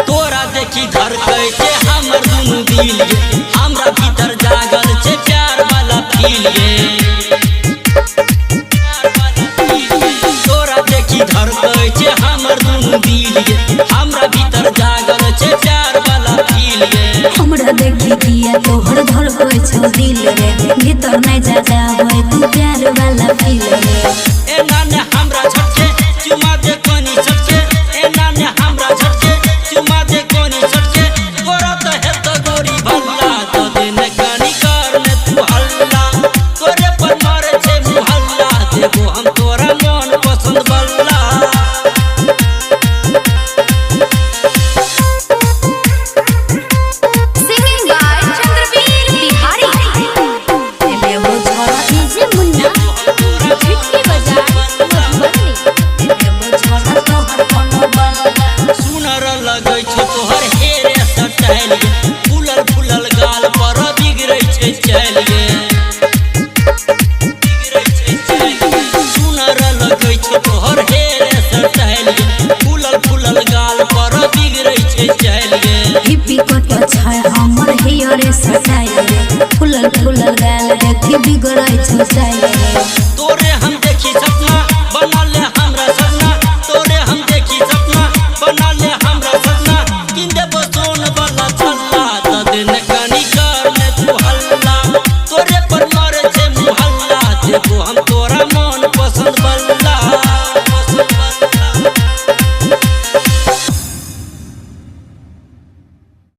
तोरा देखी घर कैसे हमर दुनु दिल गे हमरा भीतर जागल छे प्यार वाला फील गे तोरा देखी घर कैसे हमर दुनु दिल गे हमरा भीतर जागल छे प्यार वाला फील गे हमरा देखी दिया तोहर धर कोई छो दिल रे भीतर नहीं जा जावे तू प्यार वाला फील रे ए नाने हमरा झटके चुमा दे कोनी झटके ए नाने हमरा झटके चुमा दे कोनी झटके तोरा तो है तो गोरी भल्ला तो दिन कानी करने तू हल्ला तोरे पर मारे छे मुहल्ला देबो हम तोरा मन पसंद बल्ला फूलल फूलल गाल पर बिगड़ै छे चल गे सुनर लगै छे तोहर हेरे स्टाइल गे फूलल फूलल गाल पर बिगड़ै छे चल गे हिप्पी कट छै हमर हेयर स्टाइल रे फूलल फूलल गाल देखी बिगड़ै छो स्टाइल रे